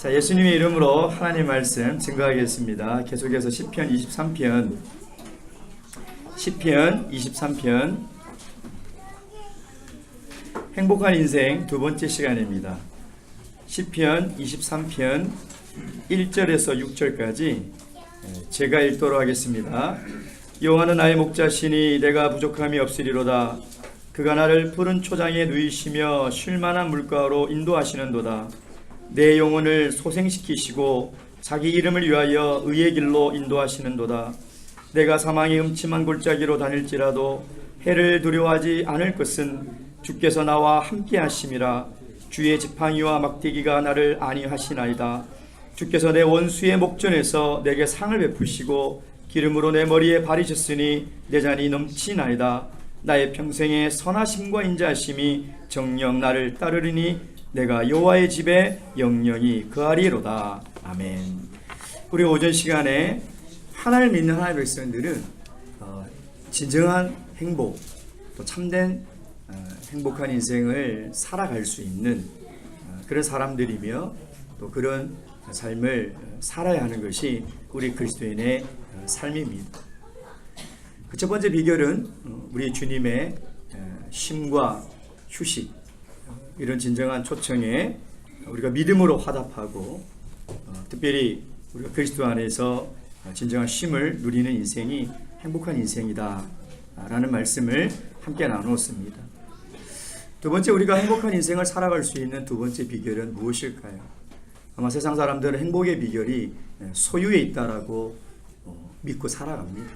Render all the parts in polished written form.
자, 예수님의 이름으로 하나님 말씀 증거하겠습니다. 계속해서 시편 23편 행복한 인생 두 번째 시간입니다. 시편 23편 1절에서 6절까지 제가 읽도록 하겠습니다. 여호와는 나의 목자시니 내가 부족함이 없으리로다. 그가 나를 푸른 초장에 누이시며 쉴만한 물가로 인도하시는도다. 내 영혼을 소생시키시고 자기 이름을 위하여 의의 길로 인도하시는도다. 내가 사망의 음침한 골짜기로 다닐지라도 해를 두려워하지 않을 것은 주께서 나와 함께 하심이라. 주의 지팡이와 막대기가 나를 안위하시나이다. 주께서 내 원수의 목전에서 내게 상을 베푸시고 기름으로 내 머리에 바르셨으니 내 잔이 넘치나이다. 나의 평생의 선하심과 인자하심이 정녕 나를 따르리니 내가 여호와의 집에 영영이 거하리로다. 아멘. 우리 오전 시간에 하나님을 믿는 하나님의 백성들은 진정한 행복, 또 참된 행복한 인생을 살아갈 수 있는 그런 사람들이며 또 그런 삶을 살아야 하는 것이 우리 그리스도인의 삶입니다. 그 첫 번째 비결은 우리 주님의 쉼과 휴식, 이런 진정한 초청에 우리가 믿음으로 화답하고 특별히 우리가 그리스도 안에서 진정한 쉼을 누리는 인생이 행복한 인생이다 라는 말씀을 함께 나누었습니다. 두 번째, 우리가 행복한 인생을 살아갈 수 있는 두 번째 비결은 무엇일까요? 아마 세상 사람들은 행복의 비결이 소유에 있다라고 믿고 살아갑니다.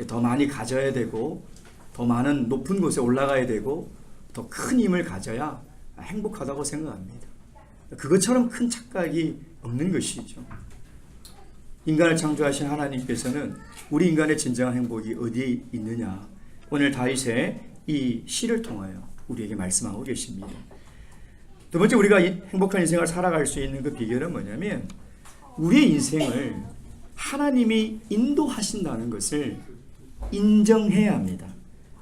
더 많이 가져야 되고 더 많은 높은 곳에 올라가야 되고 더 큰 힘을 가져야 행복하다고 생각합니다. 그것처럼 큰 착각이 없는 것이죠. 인간을 창조하신 하나님께서는 우리 인간의 진정한 행복이 어디에 있느냐, 오늘 다윗의 이 시를 통하여 우리에게 말씀하고 계십니다. 두 번째, 우리가 행복한 인생을 살아갈 수 있는 그 비결은 뭐냐면 우리의 인생을 하나님이 인도하신다는 것을 인정해야 합니다.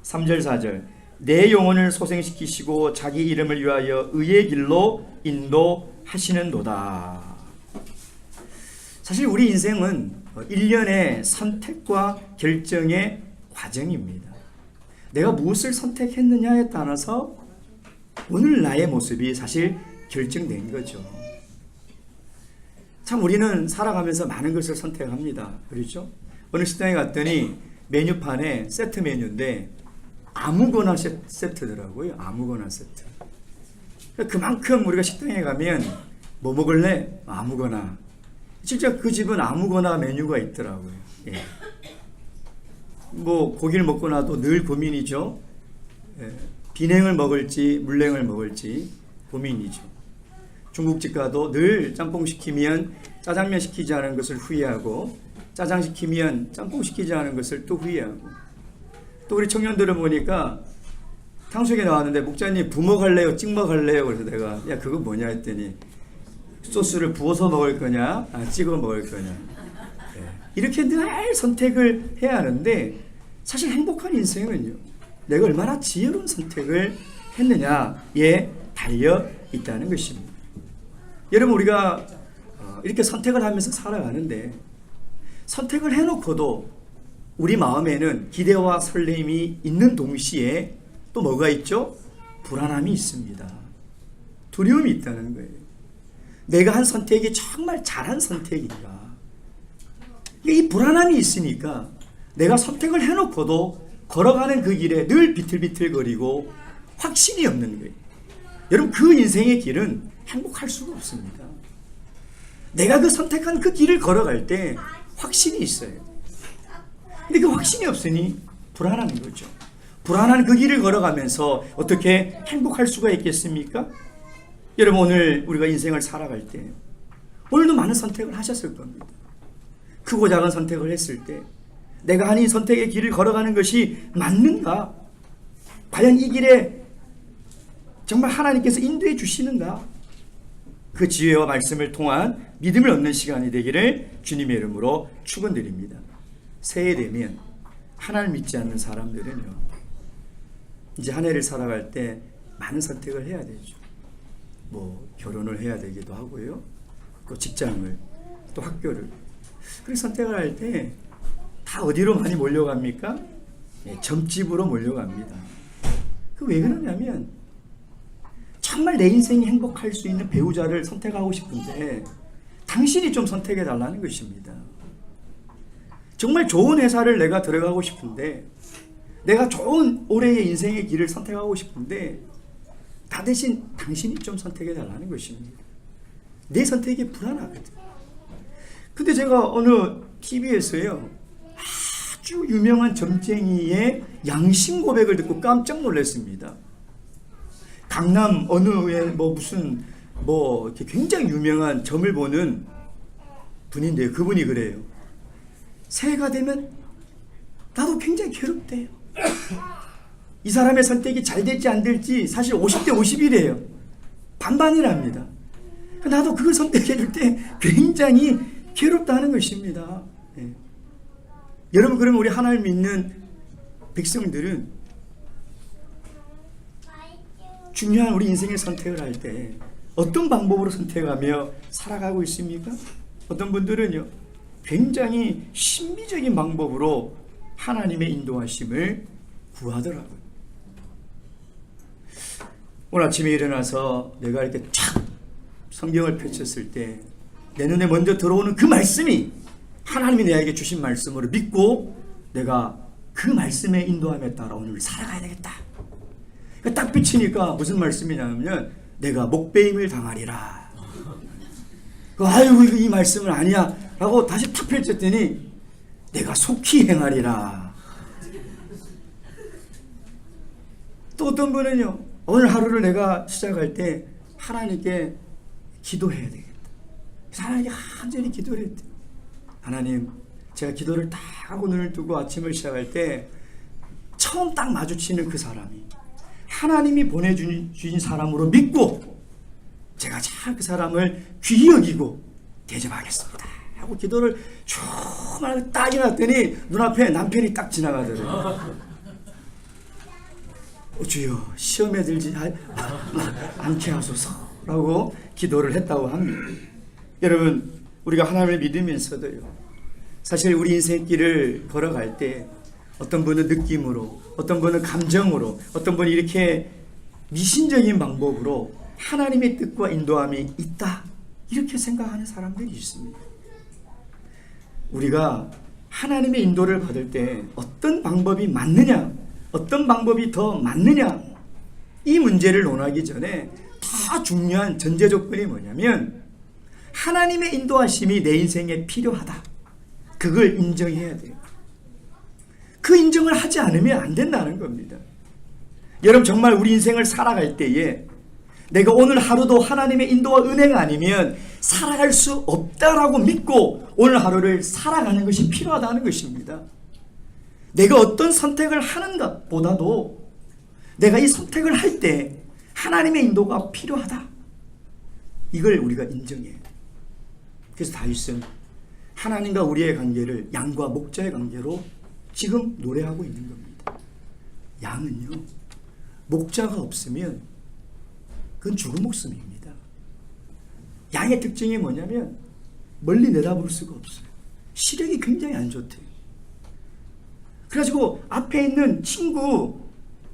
3절 4절 내 영혼을 소생시키시고 자기 이름을 위하여 의의 길로 인도하시는도다. 사실 우리 인생은 일련의 선택과 결정의 과정입니다. 내가 무엇을 선택했느냐에 따라서 오늘 나의 모습이 사실 결정된 거죠. 참 우리는 살아가면서 많은 것을 선택합니다. 그렇죠? 어느 식당에 갔더니 메뉴판에 세트 메뉴인데 아무거나 세트더라고요. 아무거나 세트. 그만큼 우리가 식당에 가면 뭐 먹을래? 아무거나. 진짜 그 집은 아무거나 메뉴가 있더라고요. 예. 뭐 고기를 먹고 나도 늘 고민이죠. 예. 비냉을 먹을지 물냉을 먹을지 고민이죠. 중국집 가도 늘 짬뽕 시키면 짜장면 시키지 않은 것을 후회하고 짜장 시키면 짬뽕 시키지 않은 것을 또 후회하고, 또 우리 청년들을 보니까 탕수육이 나왔는데 목사님 부먹 할래요? 찍먹 할래요? 그래서 내가 야 그거 뭐냐 했더니 소스를 부어서 먹을 거냐 찍어 먹을 거냐. 네. 이렇게 늘 선택을 해야 하는데 사실 행복한 인생은요, 내가 얼마나 지혜로운 선택을 했느냐에 달려 있다는 것입니다. 여러분, 우리가 이렇게 선택을 하면서 살아가는데 선택을 해놓고도 우리 마음에는 기대와 설렘이 있는 동시에 또 뭐가 있죠? 불안함이 있습니다. 두려움이 있다는 거예요. 내가 한 선택이 정말 잘한 선택인가? 이 불안함이 있으니까 내가 선택을 해놓고도 걸어가는 그 길에 늘 비틀비틀거리고 확신이 없는 거예요. 여러분, 그 인생의 길은 행복할 수가 없습니다. 내가 그 선택한 그 길을 걸어갈 때 확신이 있어요. 근데 그 확신이 없으니 불안한 거죠. 불안한 그 길을 걸어가면서 어떻게 행복할 수가 있겠습니까? 여러분, 오늘 우리가 인생을 살아갈 때 오늘도 많은 선택을 하셨을 겁니다. 크고 작은 선택을 했을 때 내가 한 이 선택의 길을 걸어가는 것이 맞는가? 과연 이 길에 정말 하나님께서 인도해 주시는가? 그 지혜와 말씀을 통한 믿음을 얻는 시간이 되기를 주님의 이름으로 축원드립니다. 새해 되면 하나님을 믿지 않는 사람들은요, 이제 한 해를 살아갈 때 많은 선택을 해야 되죠. 뭐 결혼을 해야 되기도 하고요, 또 직장을, 또 학교를. 그렇게 선택을 할 때 다 어디로 많이 몰려갑니까? 점집으로 몰려갑니다. 그 왜 그러냐면 정말 내 인생이 행복할 수 있는 배우자를 선택하고 싶은데 당신이 좀 선택해 달라는 것입니다. 정말 좋은 회사를 내가 들어가고 싶은데, 내가 좋은 올해의 인생의 길을 선택하고 싶은데 다 대신 당신이 좀 선택해 달라는 것입니다. 내 선택이 불안하거든. 근데 제가 어느 TV에서요 아주 유명한 점쟁이의 양심 고백을 듣고 깜짝 놀랐습니다. 강남 어느에 무슨 이렇게 굉장히 유명한 점을 보는 분인데요. 그분이 그래요. 새해가 되면 나도 굉장히 괴롭대요. 이 사람의 선택이 잘 될지 안 될지 사실 50대 50이래요. 반반이랍니다. 나도 그걸 선택해 줄 때 굉장히 괴롭다는 것입니다. 예. 여러분, 그러면 우리 하나님 믿는 백성들은 중요한 우리 인생의 선택을 할 때 어떤 방법으로 선택하며 살아가고 있습니까? 어떤 분들은요 굉장히 신비적인 방법으로 하나님의 인도하심을 구하더라고요. 오늘 아침에 일어나서 내가 이렇게 촥 성경을 펼쳤을 때 내 눈에 먼저 들어오는 그 말씀이 하나님이 내게 주신 말씀으로 믿고 내가 그 말씀의 인도함에 따라 오늘 살아가야 되겠다. 딱 비치니까 무슨 말씀이냐면 내가 목배임을 당하리라. 아이고 이 말씀은 아니야 라고 다시 탁 펼쳤더니 내가 속히 행하리라. 또 어떤 분은요 오늘 하루를 내가 시작할 때 하나님께 기도해야 되겠다. 하나님께 간절히 기도를 했대. 하나님, 제가 기도를 딱 하고 눈을 뜨고 아침을 시작할 때 처음 딱 마주치는 그 사람이 하나님이 보내주신 사람으로 믿고 제가 잘 그 사람을 귀히 여기고 대접하겠습니다 하고 기도를 조그맣게 딱 해놨더니 눈앞에 남편이 딱 지나가더래요. 주여 시험에 들지 않게 하소서라고 기도를 했다고 합니다. 여러분, 우리가 하나님을 믿으면서도요 사실 우리 인생길을 걸어갈 때 어떤 분은 느낌으로, 어떤 분은 감정으로, 어떤 분은 이렇게 미신적인 방법으로 하나님의 뜻과 인도함이 있다 이렇게 생각하는 사람들이 있습니다. 우리가 하나님의 인도를 받을 때 어떤 방법이 맞느냐, 어떤 방법이 더 맞느냐, 이 문제를 논하기 전에 더 중요한 전제 조건이 뭐냐면 하나님의 인도하심이 내 인생에 필요하다. 그걸 인정해야 돼요. 그 인정을 하지 않으면 안 된다는 겁니다. 여러분, 정말 우리 인생을 살아갈 때에 내가 오늘 하루도 하나님의 인도와 은혜가 아니면 살아갈 수 없다라고 믿고 오늘 하루를 살아가는 것이 필요하다는 것입니다. 내가 어떤 선택을 하는 것보다도 내가 이 선택을 할 때 하나님의 인도가 필요하다. 이걸 우리가 인정해야 돼요. 그래서 다윗은 하나님과 우리의 관계를 양과 목자의 관계로 지금 노래하고 있는 겁니다. 양은요 목자가 없으면 그건 죽은 목숨입니다. 양의 특징이 뭐냐면 멀리 내다볼 수가 없어요. 시력이 굉장히 안 좋대요. 그래가지고 앞에 있는 친구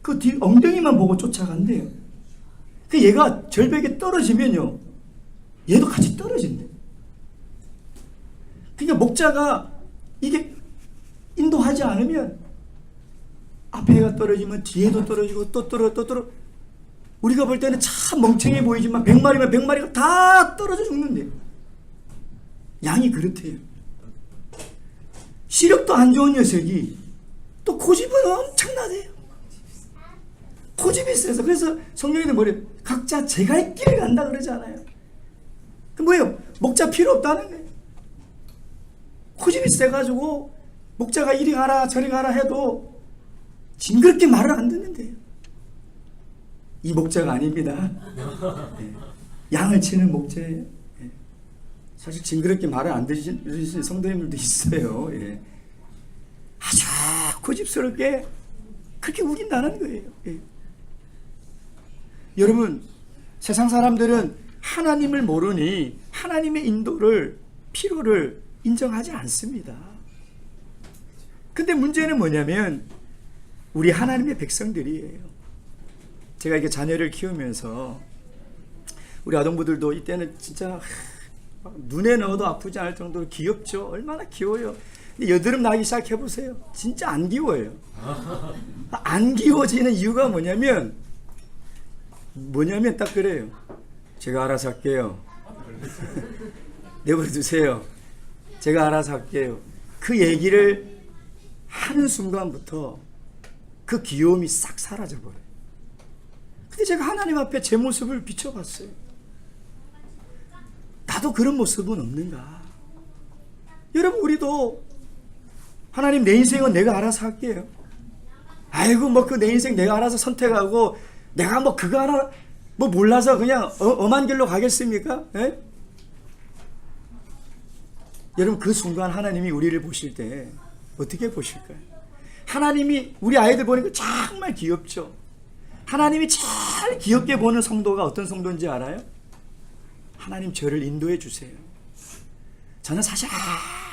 그 뒤 엉덩이만 보고 쫓아간대요. 그 얘가 절벽에 떨어지면요 얘도 같이 떨어진대. 그러니까 목자가 이게 인도하지 않으면 앞에 얘가 떨어지면 뒤에도 떨어지고 또 떨어. 우리가 볼 때는 참 멍청해 보이지만 100마리면 100마리가 다 떨어져 죽는데 양이 그렇대요. 시력도 안 좋은 녀석이 또 고집은 엄청나대요. 고집이 세서 그래서 성경에는 뭐래요? 각자 제가 할 길을 간다 그러잖아요. 그 뭐예요? 목자 필요 없다는 거예요. 고집이 세가지고 목자가 이리 가라 저리 가라 해도 징그럽게 말을 안 듣는데요. 이 목자가 아닙니다. 예. 양을 치는 목자예요. 예. 사실 징그럽게 말을 안 들으시는 성도님들도 있어요. 예. 아주 고집스럽게 그렇게 우긴다는 거예요. 예. 여러분, 세상 사람들은 하나님을 모르니 하나님의 인도를, 필요를 인정하지 않습니다. 근데 문제는 뭐냐면 우리 하나님의 백성들이에요. 제가 이렇게 자녀를 키우면서 우리 아동부들도 이때는 진짜 눈에 넣어도 아프지 않을 정도로 귀엽죠. 얼마나 귀여워요. 근데 여드름 나기 시작해보세요. 진짜 안 귀여워요. 안 귀여워지는 이유가 뭐냐면 딱 그래요. 제가 알아서 할게요. 내버려두세요. 제가 알아서 할게요. 그 얘기를 하는 순간부터 그 귀여움이 싹 사라져버려요. 근데 제가 하나님 앞에 제 모습을 비춰봤어요. 나도 그런 모습은 없는가? 여러분, 우리도 하나님, 내 인생은 내가 알아서 할게요. 아이고, 뭐 그 내 인생 내가 알아서 선택하고 내가 뭐 그거 하나 뭐 몰라서 그냥 엄한 길로 가겠습니까? 에? 여러분, 그 순간 하나님이 우리를 보실 때 어떻게 보실까요? 하나님이 우리 아이들 보니까 정말 귀엽죠. 하나님이 제일 귀엽게 보는 성도가 어떤 성도인지 알아요? 하나님, 저를 인도해 주세요. 저는 사실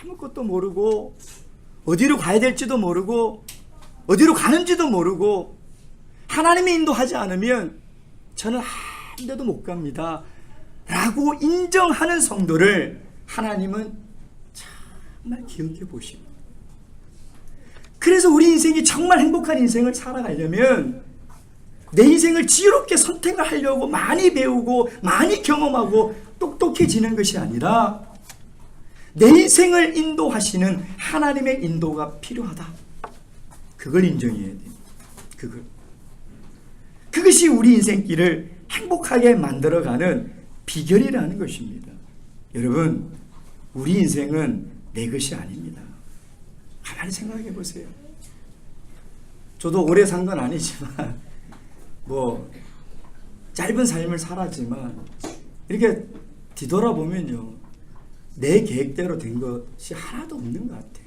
아무것도 모르고 어디로 가야 될지도 모르고 어디로 가는지도 모르고 하나님이 인도하지 않으면 저는 한 데도 못 갑니다 라고 인정하는 성도를 하나님은 정말 귀엽게 보십니다. 그래서 우리 인생이 정말 행복한 인생을 살아가려면 내 인생을 지혜롭게 선택을 하려고 많이 배우고 많이 경험하고 똑똑해지는 것이 아니라 내 인생을 인도하시는 하나님의 인도가 필요하다. 그걸 인정해야 돼요. 그것이 우리 인생길을 행복하게 만들어가는 비결이라는 것입니다. 여러분, 우리 인생은 내 것이 아닙니다. 가만히 생각해 보세요. 저도 오래 산 건 아니지만 뭐 짧은 삶을 살았지만 이렇게 뒤돌아보면요, 내 계획대로 된 것이 하나도 없는 것 같아요.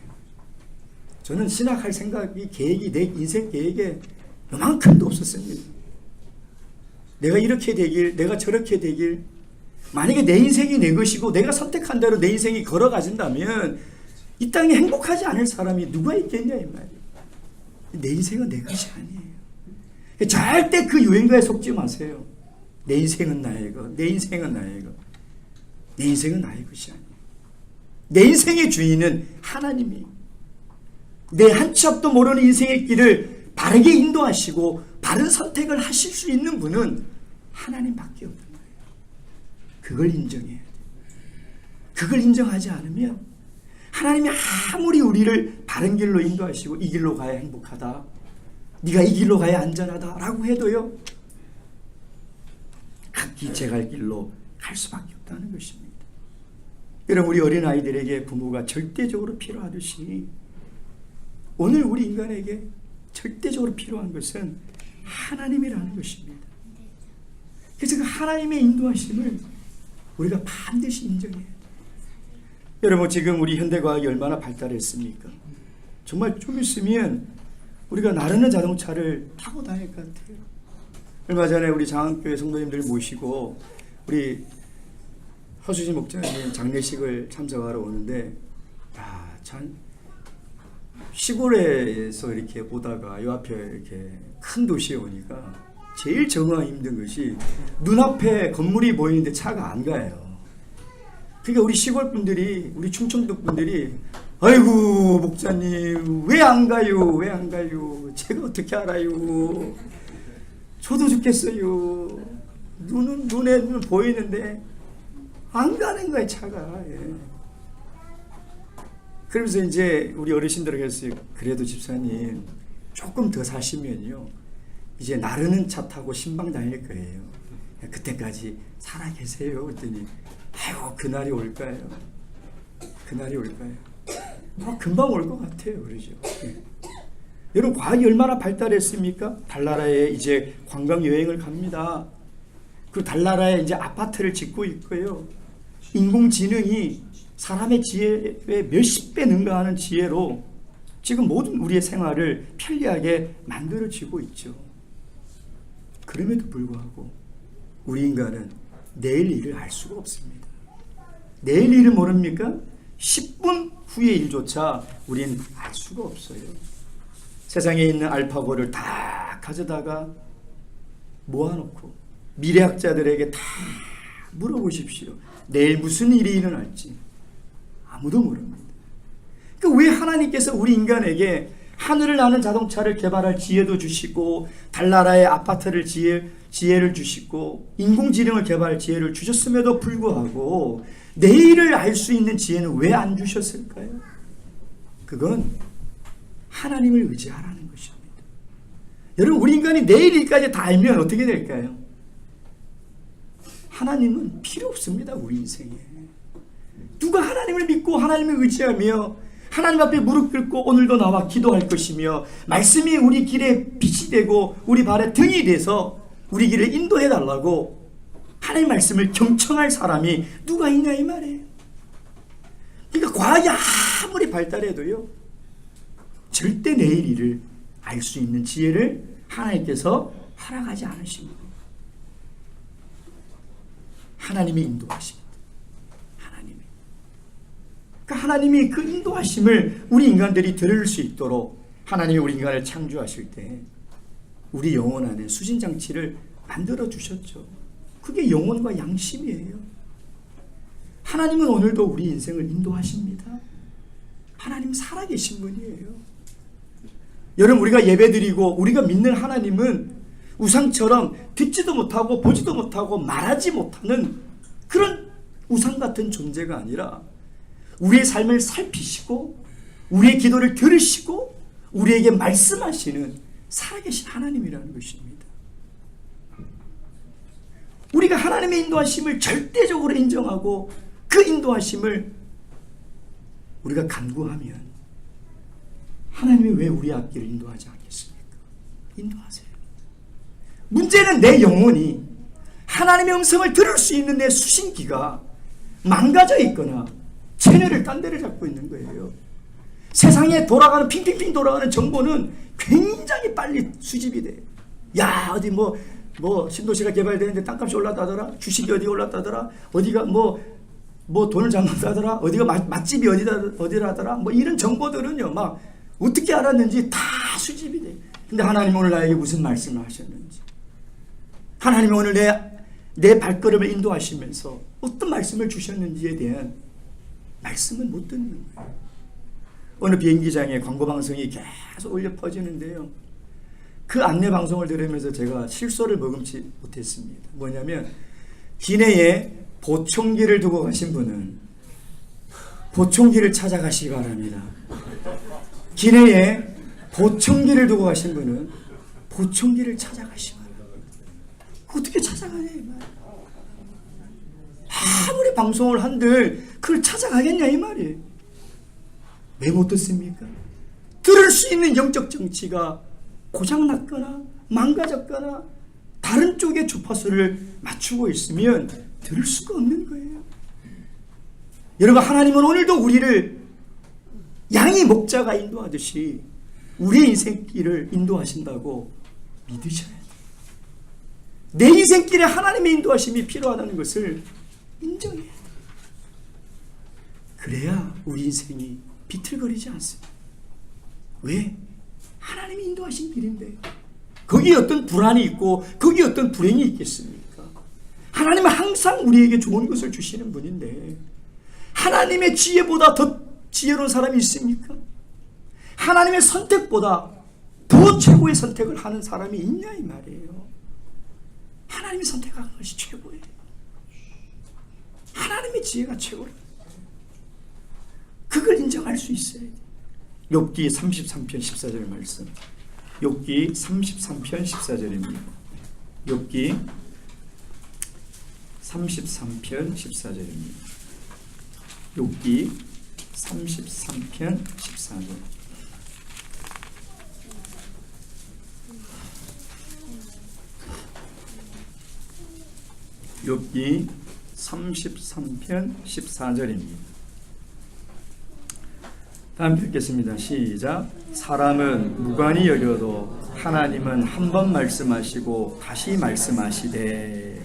저는 신학할 생각이, 계획이 내 인생 계획에 요만큼도 없었습니다. 내가 이렇게 되길, 내가 저렇게 되길. 만약에 내 인생이 내 것이고 내가 선택한 대로 내 인생이 걸어가진다면 이 땅에 행복하지 않을 사람이 누가 있겠냐 이 말이에요. 내 인생은 내 것이 아니에요. 절대 그 유행가에 속지 마세요. 내 인생은 나의 것, 내 인생은 나의 것. 내 인생은 나의 것이 아니에요. 내 인생의 주인은 하나님이, 내 한 치 앞도 모르는 인생의 길을 바르게 인도하시고 바른 선택을 하실 수 있는 분은 하나님밖에 없는 거예요. 그걸 인정해야 돼요. 그걸 인정하지 않으면 하나님이 아무리 우리를 바른 길로 인도하시고 이 길로 가야 행복하다, 네가 이 길로 가야 안전하다 라고 해도요, 각기 제 갈 길로 갈 수밖에 없다는 것입니다. 여러분, 우리 어린아이들에게 부모가 절대적으로 필요하듯이 오늘 우리 인간에게 절대적으로 필요한 것은 하나님이라는 것입니다. 그래서 그 하나님의 인도하심을 우리가 반드시 인정해야 돼요. 여러분, 지금 우리 현대과학이 얼마나 발달했습니까? 정말 좀 있으면 우리가 나르는 자동차를 타고 다닐 것 같아요. 얼마 전에 우리 장안교회 성도님들 모시고 우리 허수진 목사님 장례식을 참석하러 오는데, 참 시골에서 이렇게 보다가 요 앞에 이렇게 큰 도시에 오니까 제일 적응하기 힘든 것이 눈앞에 건물이 보이는데 차가 안 가요. 그러니까 우리 시골 분들이, 우리 충청도 분들이, 아이고 목사님 왜 안 가요? 왜 안 가요? 제가 어떻게 알아요? 저도 죽겠어요. 눈에 보이는데 안 가는 거야, 차가. 예. 그러면서 이제 우리 어르신들에게 했어요. 그래도 집사님 조금 더 사시면요, 이제 나르는 차 타고 신방 다닐 거예요. 그때까지 살아 계세요. 그랬더니 아이고 그날이 올까요? 그날이 올까요? 금방 올 것 같아요. 그러죠. 예. 여러분, 과학이 얼마나 발달했습니까? 달나라에 이제 관광 여행을 갑니다. 그 달나라에 이제 아파트를 짓고 있고요. 인공지능이 사람의 지혜에 몇십 배 능가하는 지혜로 지금 모든 우리의 생활을 편리하게 만들어지고 있죠. 그럼에도 불구하고 우리 인간은 내일 일을 알 수가 없습니다. 내일 일을 모릅니까? 10분 후의 일조차 우리는 알 수가 없어요. 세상에 있는 알파고를 다 가져다가 모아놓고 미래학자들에게 다 물어보십시오. 내일 무슨 일이 일어날지 아무도 모릅니다. 그러니까 왜 하나님께서 우리 인간에게 하늘을 나는 자동차를 개발할 지혜도 주시고 달나라의 아파트를 지혜를 주시고 인공지능을 개발할 지혜를 주셨음에도 불구하고 내일을 알 수 있는 지혜는 왜 안 주셨을까요? 그건 하나님을 의지하라는 것입니다. 여러분, 우리 인간이 내일 일까지 다 알면 어떻게 될까요? 하나님은 필요 없습니다. 우리 인생에. 누가 하나님을 믿고 하나님을 의지하며 하나님 앞에 무릎 꿇고 오늘도 나와 기도할 것이며 말씀이 우리 길에 빛이 되고 우리 발에 등이 돼서 우리 길을 인도해 달라고 하나님의 말씀을 경청할 사람이 누가 있냐 이 말이에요. 그러니까 과학이 아무리 발달해도요 절대 내일 일을 알 수 있는 지혜를 하나님께서 허락하지 않으십니다. 하나님이 인도하십니다. 그러니까 하나님이 그 인도하심을 우리 인간들이 들을 수 있도록 하나님이 우리 인간을 창조하실 때 우리 영혼 안에 수신장치를 만들어 주셨죠. 그게 영혼과 양심이에요. 하나님은 오늘도 우리 인생을 인도하십니다. 하나님 살아계신 분이에요. 여러분, 우리가 예배드리고 우리가 믿는 하나님은 우상처럼 듣지도 못하고 보지도 못하고 말하지 못하는 그런 우상 같은 존재가 아니라 우리의 삶을 살피시고 우리의 기도를 들으시고 우리에게 말씀하시는 살아계신 하나님이라는 것입니다. 우리가 하나님의 인도하심을 절대적으로 인정하고 그 인도하심을 우리가 간구하면 하나님이 왜 우리 앞길을 인도하지 않겠습니까? 인도하세요. 문제는 내 영혼이 하나님의 음성을 들을 수 있는 내 수신기가 망가져 있거나 채널을 딴 데를 잡고 있는 거예요. 세상에 돌아가는 핑핑핑 돌아가는 정보는 굉장히 빨리 수집이 돼요. 야, 어디 뭐 신도시가 개발되는데 땅값이 올랐다더라, 주식이 어디 올랐다더라, 어디가 뭐 돈을 잘못하더라, 어디가 맛집이 어디라더라, 뭐 이런 정보들은요 막 어떻게 알았는지 다 수집이 돼요. 근데 하나님 오늘 나에게 무슨 말씀을 하셨는지, 하나님이 오늘 내 발걸음을 인도하시면서 어떤 말씀을 주셨는지에 대한 말씀은 못 듣는 거예요. 어느 비행기장에 광고방송이 계속 울려 퍼지는데요, 그 안내방송을 들으면서 제가 실소를 머금지 못했습니다. 뭐냐면 기내에 보청기를 두고 가신 분은 보청기를 찾아가시기 바랍니다. 기내에 보청기를 두고 가신 분은 보청기를 찾아가시기 바랍니다. 어떻게 찾아가냐 이 말. 아무리 방송을 한들 그걸 찾아가겠냐 이 말이에요. 왜 못 듣습니까? 들을 수 있는 영적 정치가 고장났거나 망가졌거나 다른 쪽의 주파수를 맞추고 있으면 들을 수가 없는 거예요. 여러분, 하나님은 오늘도 우리를 양이 목자가 인도하듯이 우리의 인생길을 인도하신다고 믿으셔야 돼요. 내 인생길에 하나님의 인도하심이 필요하다는 것을 인정해야 돼요. 그래야 우리 인생이 비틀거리지 않습니다. 왜? 하나님이 인도하신 길인데 거기에 어떤 불안이 있고 거기에 어떤 불행이 있겠습니까? 하나님은 항상 우리에게 좋은 것을 주시는 분인데 하나님의 지혜보다 더 지혜로운 사람이 있습니까? 하나님의 선택보다 더 최고의 선택을 하는 사람이 있냐 이 말이에요. 하나님이 선택한 것이 최고예요. 하나님의 지혜가 최고예요. 그걸 인정할 수 있어야 돼요. 욥기 33편 14절 말씀. 욥기 33편 14절입니다. 욥기 33편 14절입니다. 욥기 33편 14절. 욥기 33편 14절입니다. 다음 읽겠습니다. 시작. 사람은 무관히 여겨도 하나님은 한 번 말씀하시고 다시 말씀하시되.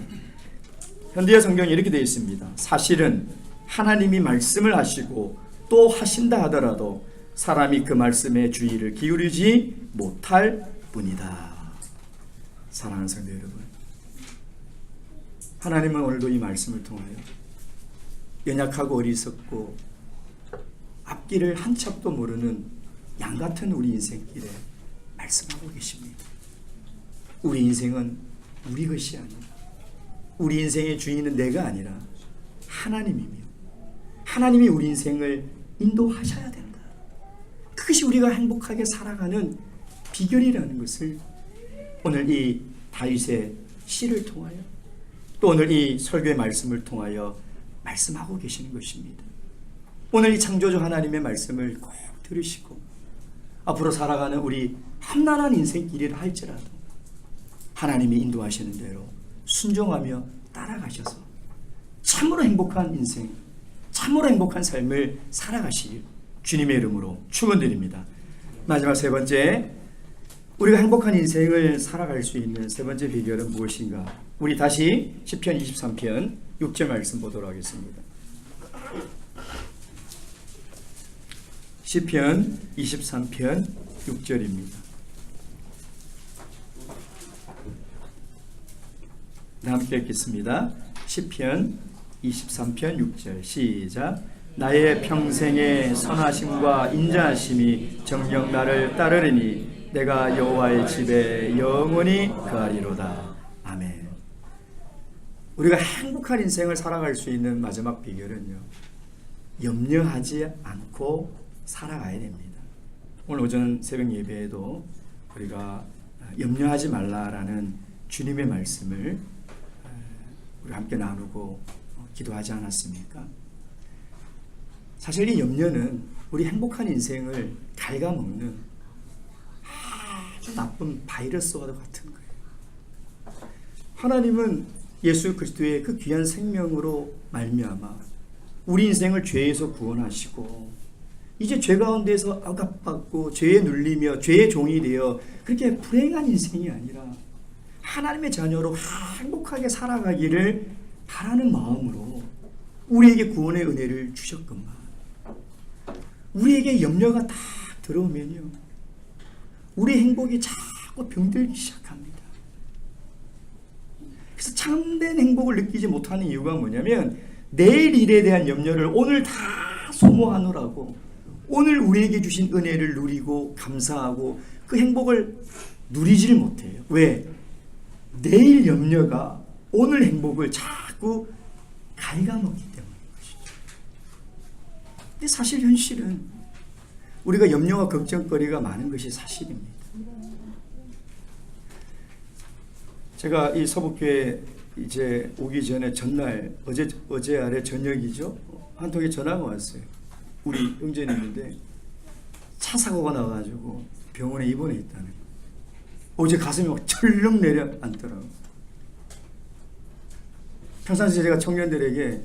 현대의 성경이 이렇게 되어 있습니다. 사실은 하나님이 말씀을 하시고 또 하신다 하더라도 사람이 그 말씀에 주의를 기울이지 못할 뿐이다. 사랑하는 성도 여러분, 하나님은 오늘도 이 말씀을 통하여 연약하고 어리석고 앞길을 한 척도 모르는 양 같은 우리 인생길에 말씀하고 계십니다. 우리 인생은 우리 것이 아니라, 우리 인생의 주인은 내가 아니라 하나님이며 하나님이 우리 인생을 인도하셔야 된다. 그것이 우리가 행복하게 살아가는 비결이라는 것을 오늘 이 다윗의 시를 통하여 또 오늘 이 설교의 말씀을 통하여 말씀하고 계시는 것입니다. 오늘 이 창조주 하나님의 말씀을 꼭 들으시고 앞으로 살아가는 우리 험난한 인생길이라 할지라도 하나님이 인도하시는 대로 순종하며 따라가셔서 참으로 행복한 인생, 참으로 행복한 삶을 살아가시길 주님의 이름으로 축원드립니다. 마지막 세 번째, 우리가 행복한 인생을 살아갈 수 있는 세 번째 비결은 무엇인가? 우리 다시 시편 23편 6절 말씀 보도록 하겠습니다. 시편 23편 6절입니다. 함께 읽겠습니다. 시편 23편 6절 시작. 나의 평생의 선하심과 인자하심이 정녕 나를 따르리니 내가 여호와의 집에 영원히 거하리로다. 아멘. 우리가 행복한 인생을 살아갈 수 있는 마지막 비결은요, 염려하지 않고 살아가야 됩니다. 오늘 오전 새벽 예배에도 우리가 염려하지 말라라는 주님의 말씀을 우리 함께 나누고 기도하지 않았습니까? 사실 이 염려는 우리 행복한 인생을 갉아먹는 아주 나쁜 바이러스와 같은 거예요. 하나님은 예수 그리스도의 그 귀한 생명으로 말미암아 우리 인생을 죄에서 구원하시고 이제 죄 가운데서 억압받고 죄에 눌리며 죄의 종이 되어 그렇게 불행한 인생이 아니라 하나님의 자녀로 행복하게 살아가기를 바라는 마음으로 우리에게 구원의 은혜를 주셨건만 우리에게 염려가 딱 들어오면요, 우리 행복이 자꾸 병들기 시작합니다. 그래서 참된 행복을 느끼지 못하는 이유가 뭐냐면 내일 일에 대한 염려를 오늘 다 소모하느라고 오늘 우리에게 주신 은혜를 누리고 감사하고 그 행복을 누리지를 못해요. 왜? 내일 염려가 오늘 행복을 자꾸 갉아먹기 때문인 것이죠. 근데 사실 현실은 우리가 염려와 걱정거리가 많은 것이 사실입니다. 제가 이 서북교회 이제 오기 전에 전날 어제 아래 저녁이죠. 한 통의 전화가 왔어요. 우리 형제님인데 차 사고가 나가지고 병원에 입원해 있다는 거예요. 어제 가슴이 막 철렁 내려앉더라고요. 평상시에 제가 청년들에게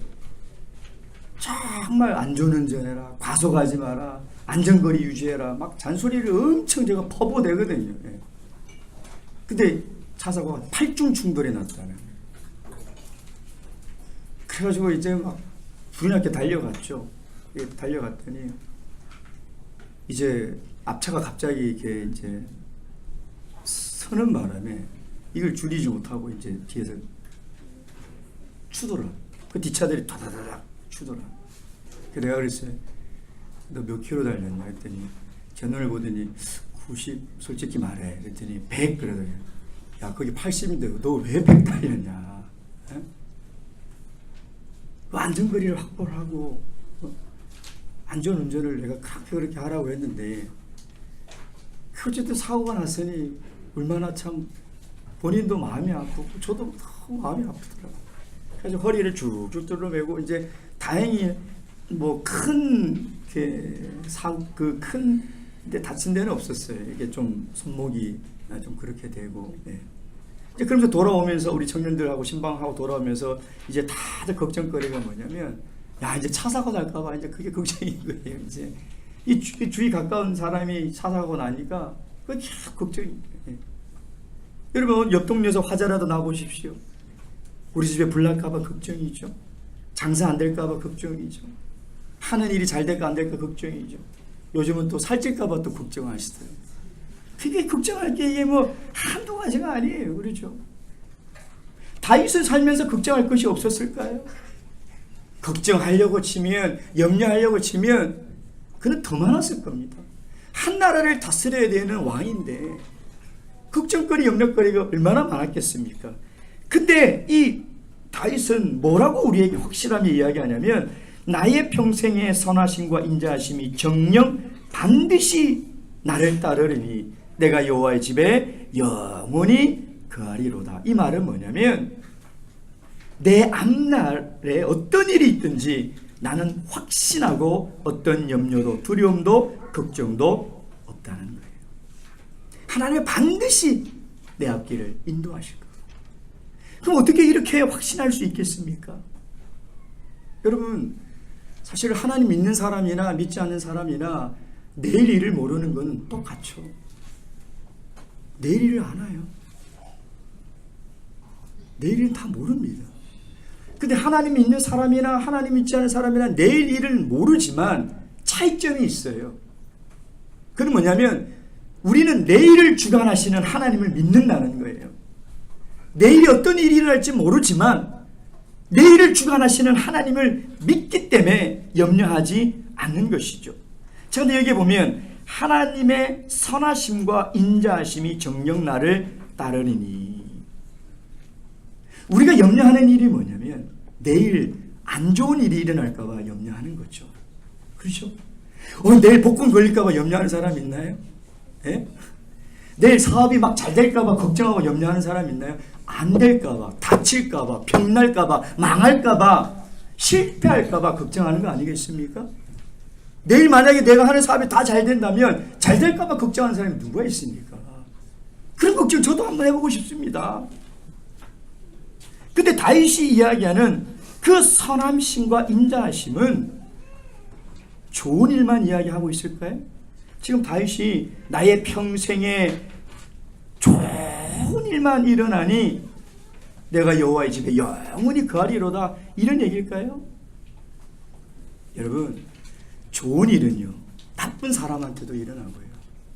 정말 안전운전해라, 과속하지 마라, 안전거리 유지해라 막 잔소리를 엄청 제가 퍼부어대거든요. 예. 근데 차 사고가 8중 충돌이 났다는 거예요. 그래가지고 이제 막 불이 나게 달려갔죠. 달려갔더니 이제 앞차가 갑자기 이렇게 이제 서는 바람에 이걸 줄이지 못하고 이제 뒤에서 추돌아. 그 뒷차들이 다다다닥 추돌아. 그래서 내가 그랬어요. 너 몇 킬로 달렸냐 했더니 제 눈을 보더니 90 솔직히 말해. 그랬더니 100 그러더니 야 거기 80인데 너 왜 100 달렸냐. 에? 그 안전거리를 확보를 하고 안전운전을 내가 그렇게 하라고 했는데 어쨌든 사고가 났으니 얼마나 참 본인도 마음이 아프고 저도 너무 마음이 아프더라고요. 그래서 허리를 쭉쭉 뚫어매고 이제 다행히 뭐 큰 큰 다친 데는 없었어요. 이게 좀 손목이 좀 그렇게 되고. 예. 이제 그러면서 돌아오면서 우리 청년들하고 신방하고 돌아오면서 이제 다들 걱정거리가 뭐냐면 야 이제 차 사고 날까봐 이제 그게 걱정인 거예요. 이제 이 주위 가까운 사람이 차 사고 나니까 그게 걱정인 거예요. 여러분 옆 동네에서 화재라도 나보십시오. 우리 집에 불 날까봐 걱정이죠. 장사 안 될까 봐 걱정이죠. 하는 일이 잘 될까 안 될까 걱정이죠. 요즘은 또 살찔까 봐 또 걱정하시더라고요. 그게 걱정할 게 이게 뭐 한두 가지가 아니에요. 그렇죠? 다윗은 살면서 걱정할 것이 없었을까요? 걱정하려고 치면, 염려하려고 치면 그는 더 많았을 겁니다. 한 나라를 다스려야 되는 왕인데 걱정거리, 염려거리가 얼마나 많았겠습니까? 근데 이 다윗은 뭐라고 우리에게 확실하게 이야기하냐면, 나의 평생의 선하심과 인자하심이 정녕 반드시 나를 따르리니 내가 여호와의 집에 영원히 거하리로다. 이 말은 뭐냐면, 내 앞날에 어떤 일이 있든지 나는 확신하고 어떤 염려도 두려움도 걱정도 없다는 거예요. 하나님은 반드시 내 앞길을 인도하실 거예요. 그럼 어떻게 이렇게 확신할 수 있겠습니까? 여러분, 사실 하나님 믿는 사람이나 믿지 않는 사람이나 내일 일을 모르는 건 똑같죠. 내일 일을 알아요. 내일 일은 다 모릅니다. 근데 하나님 믿는 사람이나 하나님 믿지 않는 사람이나 내일 일을 모르지만 차이점이 있어요. 그건 뭐냐면, 우리는 내일을 주관하시는 하나님을 믿는다는 거예요. 내일이 어떤 일이 일어날지 모르지만 내일을 주관하시는 하나님을 믿기 때문에 염려하지 않는 것이죠. 자, 여기 보면 하나님의 선하심과 인자하심이 정녕 나를 따르리니, 우리가 염려하는 일이 뭐냐면 내일 안 좋은 일이 일어날까 봐 염려하는 거죠. 그렇죠? 내일 복권 걸릴까 봐 염려하는 사람 있나요? 예? 내일 사업이 막 잘 될까 봐 걱정하고 염려하는 사람 있나요? 안 될까 봐, 다칠까 봐, 병날까 봐, 망할까 봐, 실패할까 봐 걱정하는 거 아니겠습니까? 내일 만약에 내가 하는 사업이 다 잘 된다면 잘 될까 봐 걱정하는 사람이 누가 있습니까? 그런 걱정 저도 한번 해보고 싶습니다. 근데 다윗이 이야기하는 그 선함심과 인자하심은 좋은 일만 이야기하고 있을까요? 지금 다윗이 나의 평생에 좋은 일만 일어나니 내가 여호와의 집에 영원히 거하리로다, 이런 얘기일까요? 여러분, 좋은 일은요 나쁜 사람한테도 일어나고요,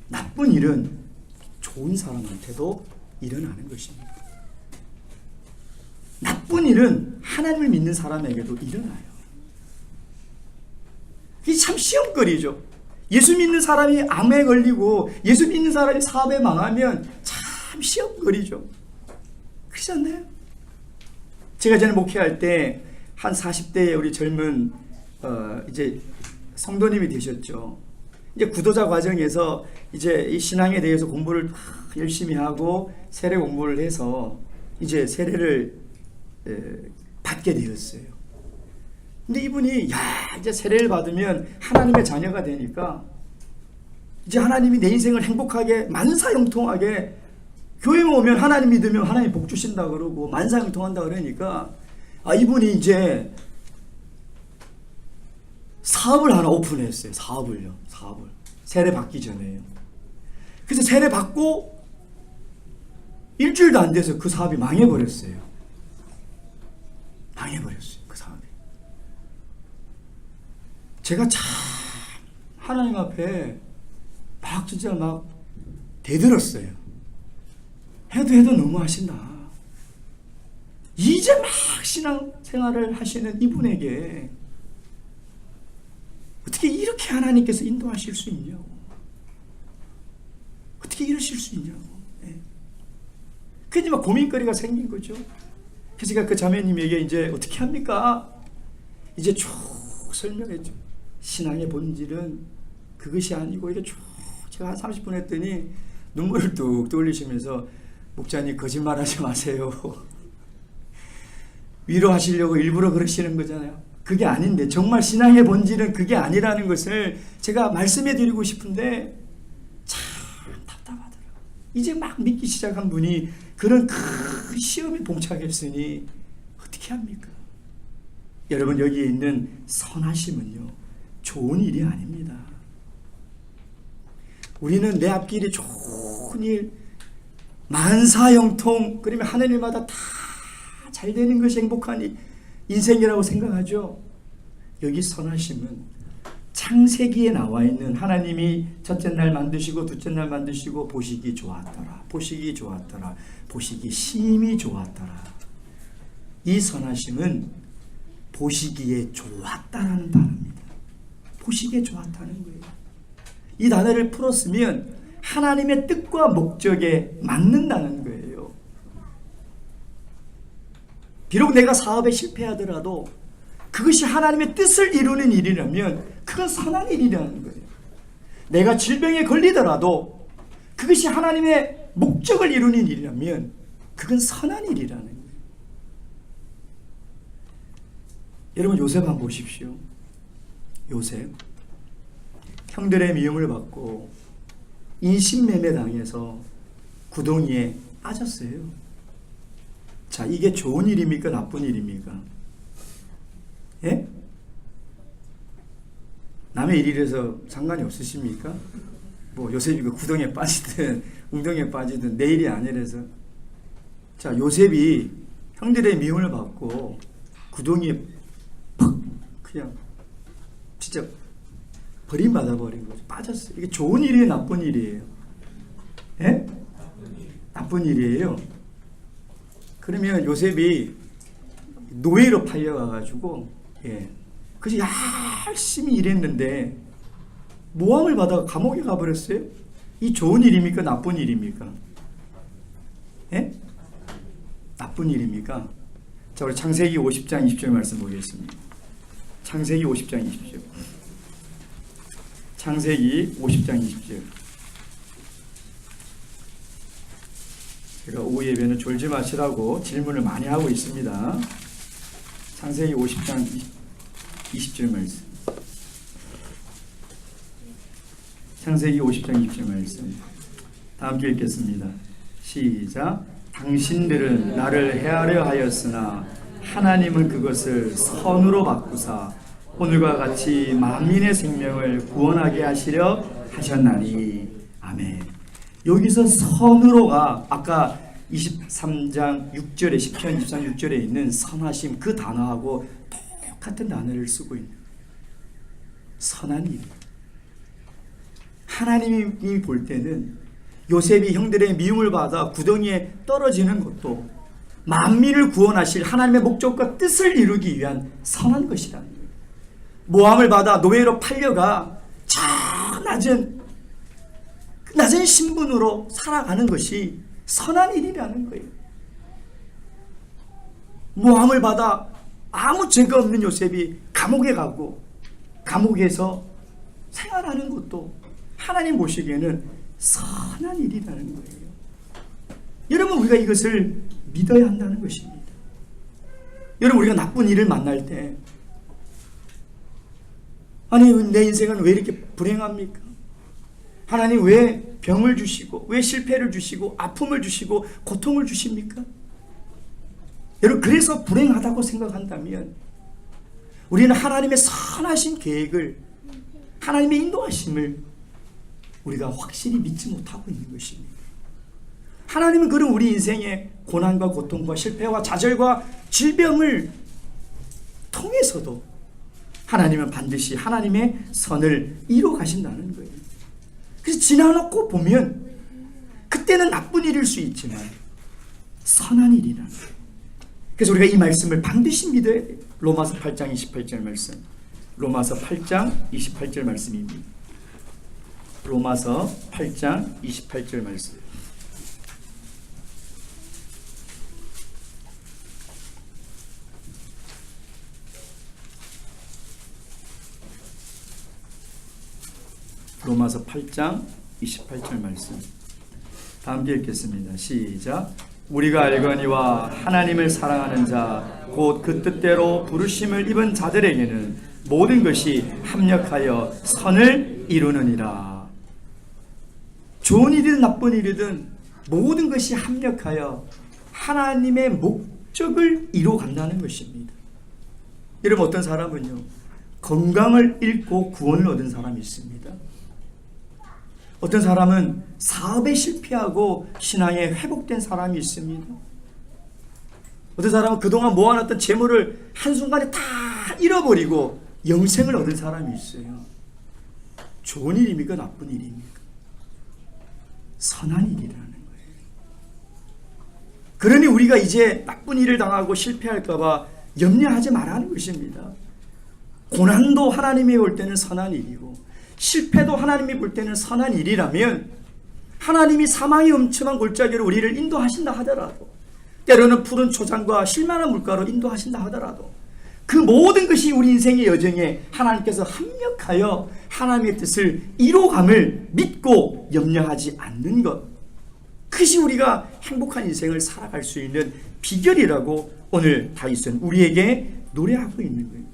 나쁜 일은 좋은 사람한테도 일어나는 것입니다. 나쁜 일은 하나님을 믿는 사람에게도 일어나요. 이게 참 시험거리죠. 예수 믿는 사람이 암에 걸리고 예수 믿는 사람이 사업에 망하면 참 시험거리죠. 그렇지 않나요? 제가 전에 목회할 때 한 40대의 우리 젊은 이제 성도님이 되셨죠. 이제 구도자 과정에서 이제 이 신앙에 대해서 공부를 열심히 하고 세례 공부를 해서 이제 세례를 받게 되었어요. 근데 이분이 이제 세례를 받으면 하나님의 자녀가 되니까 이제 하나님이 내 인생을 행복하게 만사형통하게, 교회에 오면 하나님 믿으면 하나님 복 주신다 그러고 만사형통한다 그러니까 이분이 이제 사업을 하나 오픈했어요. 사업을 세례 받기 전에요. 그래서 세례 받고 일주일도 안 돼서 그 사업이 망해버렸어요. 그 사업이. 제가 참 하나님 앞에 막 진짜 막 대들었어요. 해도 너무 하신다. 이제 막 신앙생활을 하시는 이분에게 어떻게 이렇게 하나님께서 인도하실 수 있냐고, 어떻게 이러실 수 있냐고. 그래서 막 고민거리가 생긴 거죠. 그래서 제가 그 자매님에게 이제 어떻게 합니까? 이제 쭉 설명했죠. 신앙의 본질은 그것이 아니고, 이게 쭉 제가 한 30분 했더니 눈물을 뚝뚝 흘리시면서, 목사님 거짓말하지 마세요. 위로하시려고 일부러 그러시는 거잖아요. 그게 아닌데, 정말 신앙의 본질은 그게 아니라는 것을 제가 말씀해 드리고 싶은데 참 답답하더라고요. 이제 막 믿기 시작한 분이 그런 큰 시험에 봉착했으니 어떻게 합니까? 여러분, 여기에 있는 선하심은요 좋은 일이 아닙니다. 우리는 내 앞길이 좋은 일, 만사형통, 그러면 하늘마다 다 잘 되는 것이 행복하니 인생이라고 생각하죠? 여기 선하심은 창세기에 나와 있는 하나님이 첫째 날 만드시고 둘째 날 만드시고 보시기 좋았더라. 보시기 좋았더라. 보시기 심히 좋았더라. 이 선하심은 보시기에 좋았다라는 단어입니다. 보시기에 좋았다는 거예요. 이 단어를 풀었으면 하나님의 뜻과 목적에 맞는다는 거예요. 비록 내가 사업에 실패하더라도 그것이 하나님의 뜻을 이루는 일이라면 그건 선한 일이라는 거예요. 내가 질병에 걸리더라도 그것이 하나님의 목적을 이루는 일이라면 그건 선한 일이라는 거예요. 여러분 요셉 한번 보십시오. 요셉 형들의 미움을 받고 인신매매 당해서 구덩이에 빠졌어요. 자, 이게 좋은 일입니까? 나쁜 일입니까? 예? 남의 일이라서 상관이 없으십니까? 뭐 요셉이 구덩이에 빠지든 웅덩이에 빠지든 내 일이 아니라서. 자, 요셉이 형들의 미움을 받고 구덩이에 팍 그냥 진짜 버림받아버린 거죠. 빠졌어요. 이게 좋은 일이에요? 나쁜 일이에요? 예? 나쁜 일이에요. 그러면 요셉이 노예로 팔려가가지고 그래서 열심히 일했는데 모함을 받아가 감옥에 가버렸어요. 이 좋은 일입니까? 나쁜 일입니까? 예? 나쁜 일입니까? 자, 우리 창세기 50장 20절 말씀 보겠습니다. 창세기 50장 20절. 창세기 50장 20절. 제가 오후 예배는 졸지 마시라고 질문을 많이 하고 있습니다. 창세기 50장 20절 말씀. 창세기 50장 20절 말씀. 다 함께 읽겠습니다. 시작. 당신들은 나를 해하려 하였으나 하나님은 그것을 선으로 바꾸사 오늘과 같이 만민의 생명을 구원하게 하시려 하셨나니. 아멘. 여기서 선으로가 아까 23장 6절에 10편 23, 6절에 있는 선하심 그 단어하고 똑같은 단어를 쓰고 있는 선한 일. 하나님이 볼 때는 요셉이 형들의 미움을 받아 구덩이에 떨어지는 것도 만민을 구원하실 하나님의 목적과 뜻을 이루기 위한 선한 것이라는 거예요. 모함을 받아 노예로 팔려가 저 낮은 신분으로 살아가는 것이 선한 일이라는 거예요. 모함을 받아 아무 죄가 없는 요셉이 감옥에 가고 감옥에서 생활하는 것도 하나님 보시기에는 선한 일이라는 거예요. 여러분, 우리가 이것을 믿어야 한다는 것입니다. 여러분, 우리가 나쁜 일을 만날 때 아니 내 인생은 왜 이렇게 불행합니까? 하나님 왜 병을 주시고 왜 실패를 주시고 아픔을 주시고 고통을 주십니까? 여러분, 그래서 불행하다고 생각한다면 우리는 하나님의 선하신 계획을, 하나님의 인도하심을 우리가 확실히 믿지 못하고 있는 것입니다. 하나님은 그럼 우리 인생의 고난과 고통과 실패와 좌절과 질병을 통해서도 하나님은 반드시 하나님의 선을 이루어 가신다는 거예요. 그래서 지나놓고 보면 그때는 나쁜 일일 수 있지만 선한 일이라는 거예요. 그래서 우리가 이 말씀을 반드시 믿어야 돼요. 로마서 8장 28절 말씀. 로마서 8장 28절 말씀입니다. 로마서 8장 28절 말씀. 로마서 8장 28절 말씀. 다 함께 읽겠습니다. 시작. 우리가 알거니와 하나님을 사랑하는 자 곧 그 뜻대로 부르심을 입은 자들에게는 모든 것이 합력하여 선을 이루느니라. 좋은 일이든 나쁜 일이든 모든 것이 합력하여 하나님의 목적을 이루어간다는 것입니다. 여러분, 어떤 사람은요 건강을 잃고 구원을 얻은 사람이 있습니다. 어떤 사람은 사업에 실패하고 신앙에 회복된 사람이 있습니다. 어떤 사람은 그동안 모아놨던 재물을 한순간에 다 잃어버리고 영생을 얻은 사람이 있어요. 좋은 일입니까? 나쁜 일입니까? 선한 일이라는 거예요. 그러니 우리가 이제 나쁜 일을 당하고 실패할까 봐 염려하지 말라는 것입니다. 고난도 하나님이 볼 때는 선한 일이고 실패도 하나님이 볼 때는 선한 일이라면 하나님이 사망의 엄청난 골짜기로 우리를 인도하신다 하더라도, 때로는 푸른 초장과 실만한 물가로 인도하신다 하더라도, 그 모든 것이 우리 인생의 여정에 하나님께서 합력하여 하나님의 뜻을 이루감을 믿고 염려하지 않는 것, 그것이 우리가 행복한 인생을 살아갈 수 있는 비결이라고 오늘 다윗은 우리에게 노래하고 있는 거예요.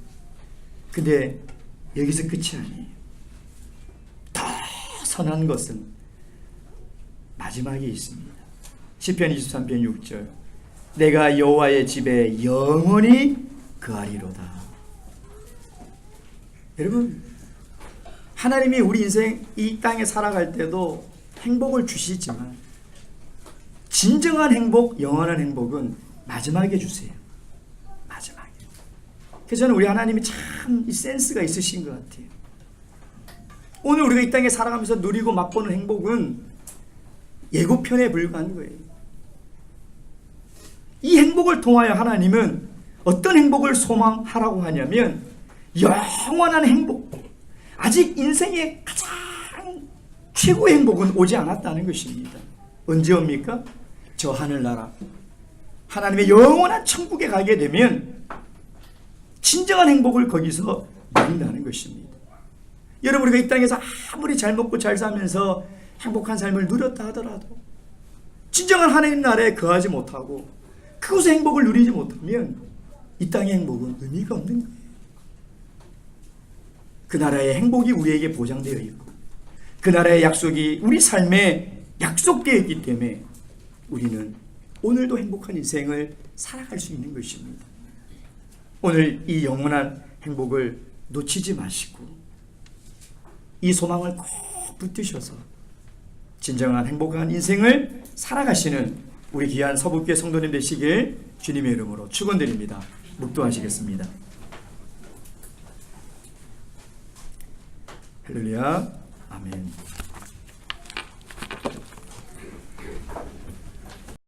근데 여기서 끝이 아니에요. 더 선한 것은 마지막에 있습니다. 시편 23편 6절, 내가 여호와의 집에 영원히 거하리로다. 여러분, 하나님이 우리 인생 이 땅에 살아갈 때도 행복을 주시지만 진정한 행복, 영원한 행복은 마지막에 주세요. 마지막에. 그래서 저는 우리 하나님이 참 이 센스가 있으신 것 같아요. 오늘 우리가 이 땅에 살아가면서 누리고 맛보는 행복은 예고편에 불과한 거예요. 이 행복을 통하여 하나님은 어떤 행복을 소망하라고 하냐면 영원한 행복, 아직 인생의 가장 최고의 행복은 오지 않았다는 것입니다. 언제 옵니까? 저 하늘나라 하나님의 영원한 천국에 가게 되면 진정한 행복을 거기서 누린다는 것입니다. 여러분, 우리가 이 땅에서 아무리 잘 먹고 잘 살면서 행복한 삶을 누렸다 하더라도 진정한 하나님 나라에 거하지 못하고 그곳의 행복을 누리지 못하면 이 땅의 행복은 의미가 없는 거예요. 그 나라의 행복이 우리에게 보장되어 있고 그 나라의 약속이 우리 삶에 약속되어 있기 때문에 우리는 오늘도 행복한 인생을 살아갈 수 있는 것입니다. 오늘 이 영원한 행복을 놓치지 마시고 이 소망을 꼭 붙드셔서 진정한 행복한 인생을 살아가시는 우리 귀한 서북교회 성도님 되시길 주님의 이름으로 축원드립니다. 묵도하시겠습니다. 할렐루야. 아멘.